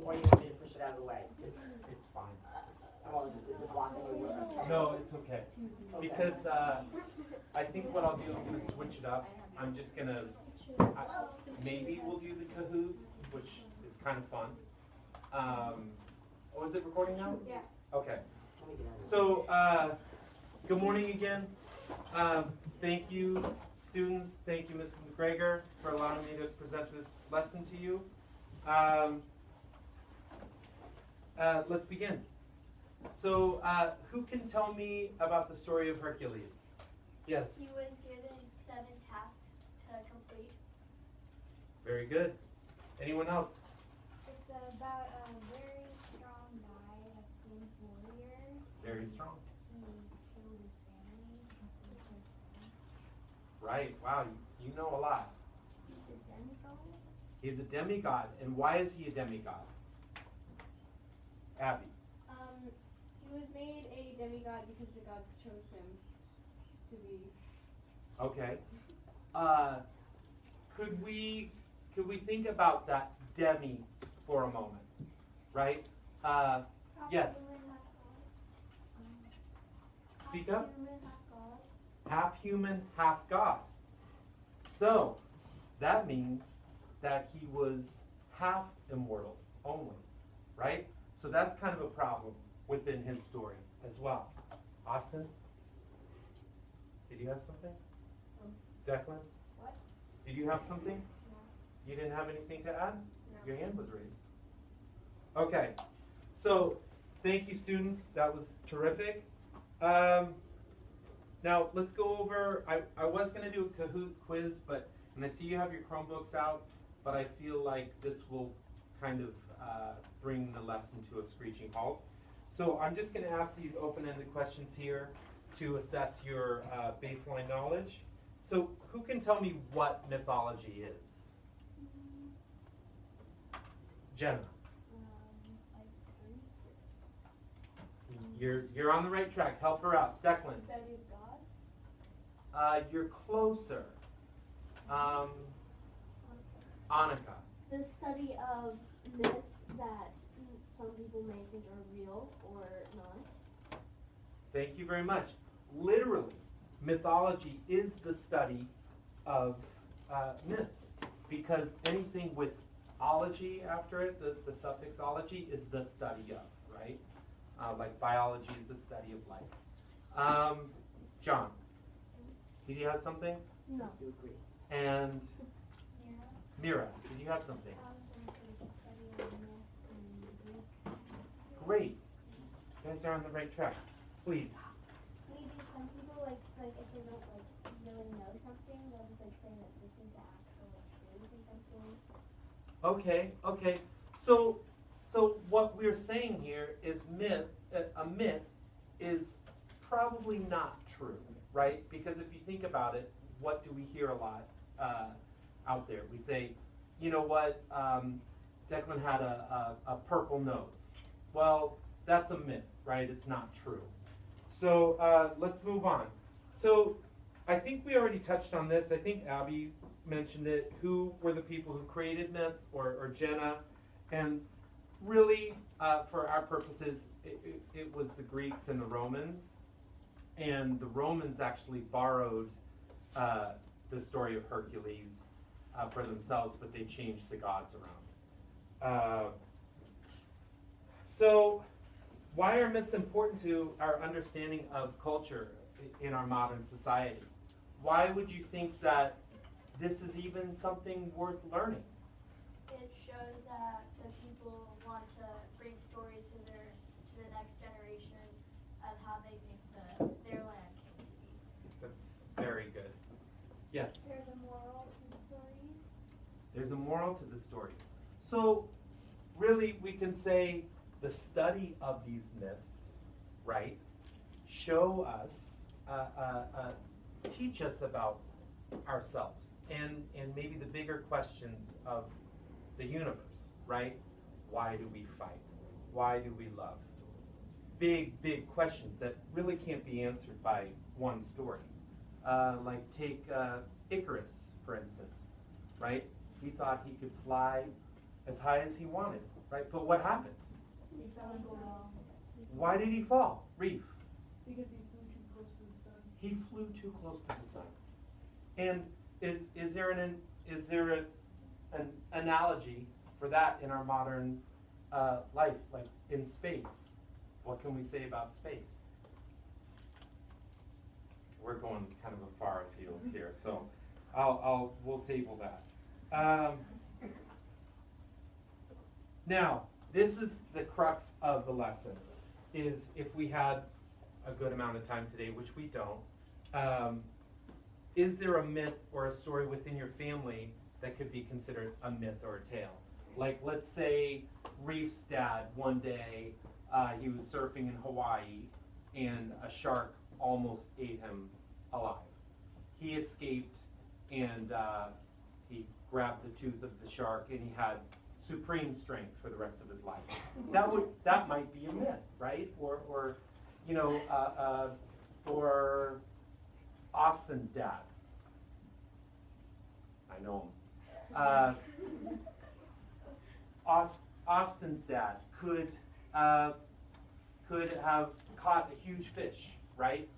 or you want me to push it out of the way? It's fine. Oh, is it blocking your way? No, it's okay. Because I think what I'll do, I'm going to switch it up. I'm just going to, maybe we'll do the Kahoot, which is kind of fun. Oh, is it recording now? Yeah. Okay. So, good morning again. Thank you, students. Thank you, Mrs. McGregor, for allowing me to present this lesson to you. Let's begin. So, who can tell me about the story of Hercules? Yes. He was given 7 tasks to complete. Very good. Anyone else? It's about a very strong guy, a famous warrior. Very strong. He killed his family and saved his son. Right. Wow. You know a lot. He's a demigod. He's a demigod. And why is he a demigod? Abby. He was made a demigod because the gods chose him to be. Okay. Could we think about that demi for a moment? Right? Yes. Speak up. Half human, half God. So, that means that he was half immortal only, right? So that's kind of a problem within his story as well. Austin? Did you have something? Declan? What? Did you have something? No. You didn't have anything to add? No. Your hand was raised. Okay. So, thank you, students. That was terrific. Now, let's go over, I was going to do a Kahoot quiz, and I see you have your Chromebooks out, but I feel like this will kind of bring the lesson to a screeching halt. So I'm just going to ask these open-ended questions here to assess your baseline knowledge. So who can tell me what mythology is? Jenna. You're on the right track. Help her out. Declan. Study of gods. You're closer. Annika. The study of myths that some people may think are real or not. Thank you very much. Literally, mythology is the study of myths, because anything with ology after it, the suffix ology, is the study of, right? Like biology is the study of life. John, did you have something? No. I do agree. And Yeah. Mira, did you have something? I was going to say the study of myths and Greeks. Great. You guys are on the right track. Sleeves. Maybe some people like if they don't really know something, they'll just say that this is the actual truth or something. Okay. So what we're saying here is a myth is probably not true, right? Because if you think about it, what do we hear a lot out there? We say, you know what, Declan had a purple nose. Well, that's a myth, right? It's not true. So let's move on. So I think we already touched on this. I think Abby mentioned it. Who were the people who created myths, or Jenna? And really, for our purposes, it was the Greeks and the Romans. And the Romans actually borrowed the story of Hercules for themselves, but they changed the gods around. So why are myths important to our understanding of culture in our modern society? Why would you think that this is even something worth learning? It shows that the people want to bring stories to the next generation of how they think their land came to be. That's very good. Yes? There's a moral to the stories. There's a moral to the stories. So really we can say the study of these myths, right, show us, teach us about ourselves and maybe the bigger questions of the universe, right? Why do we fight? Why do we love? Big questions that really can't be answered by one story. Like take Icarus, for instance, right? He thought he could fly as high as he wanted, right? But what happened? He fell into a wall. Why did he fall? Reef. Because he flew too close to the sun. He flew too close to the sun. And is there an analogy for that in our modern life, like in space? What can we say about space? We're going kind of a far afield here, so we'll table that. Now, this is the crux of the lesson, is if we had a good amount of time today, which we don't, is there a myth or a story within your family that could be considered a myth or a tale? Like, let's say Reef's dad, one day, he was surfing in Hawaii and a shark almost ate him alive. He escaped and he grabbed the tooth of the shark and he had supreme strength for the rest of his life. That might be a myth, right? Or you know, or Austin's dad. I know him. Austin's dad could have caught a huge fish, right?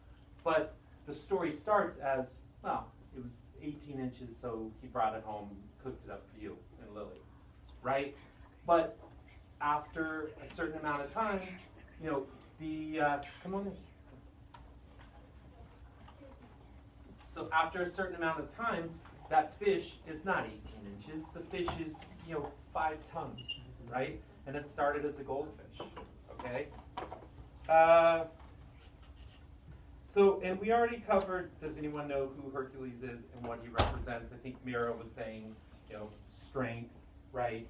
But the story starts as, well, it was 18 inches, so he brought it home, cooked it up for you and Lily, right? But after a certain amount of time, you know, come on in. So after a certain amount of time, that fish is not 18 inches. The fish is, 5 tons, right? And it started as a goldfish, okay? And we already covered, does anyone know who Hercules is and what he represents? I think Mira was saying, strength, right?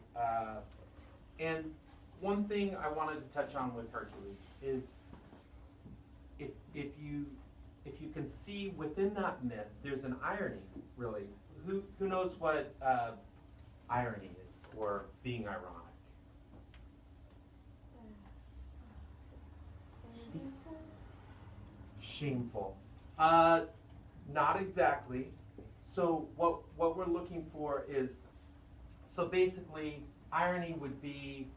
And one thing I wanted to touch on with Hercules is if you can see within that myth, there's an irony, really. Who knows what irony is, or being ironic? Shameful. Not exactly. So what we're looking for is, so basically, irony would be,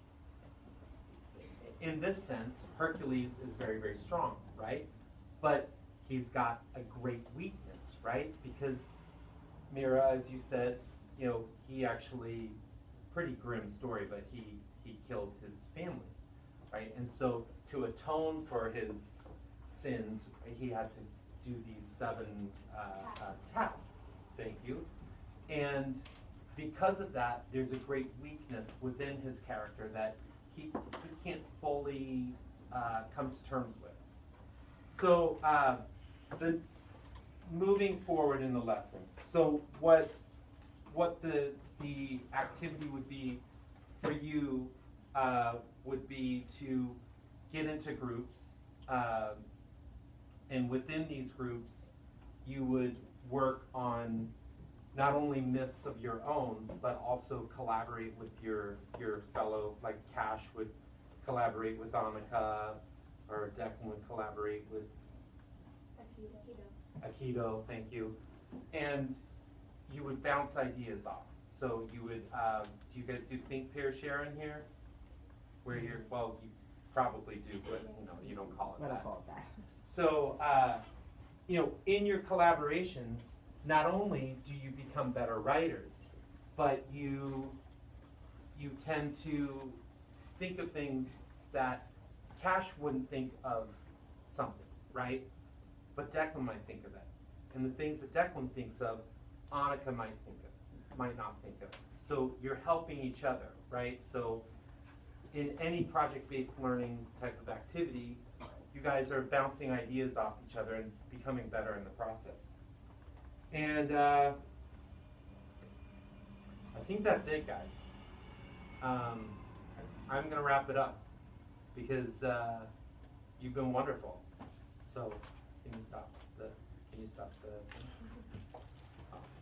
in this sense, Hercules is very, very strong, right? But he's got a great weakness, right? Because Mira, as you said, he actually, pretty grim story, but he killed his family, right? And so to atone for his sins, he had to do these 7 tasks. Thank you. And because of that, there's a great weakness within his character that he can't fully come to terms with. So moving forward in the lesson. So what the activity would be for you would be to get into groups, and within these groups, you would work on not only myths of your own, but also collaborate with your fellow, like Cash would collaborate with Annika, or Declan would collaborate with Aikido, thank you. And you would bounce ideas off. So you would, do you guys do think, pair, share in here? Where you're, well, you probably do, but you don't call it that. I don't call it that. So, in your collaborations, not only do you become better writers, but you tend to think of things that Cash wouldn't think of something, right? But Declan might think of it. And the things that Declan thinks of, Annika might not think of. So you're helping each other, right? So in any project-based learning type of activity, you guys are bouncing ideas off each other and becoming better in the process. And I think that's it, guys. I'm going to wrap it up because you've been wonderful. So can you stop the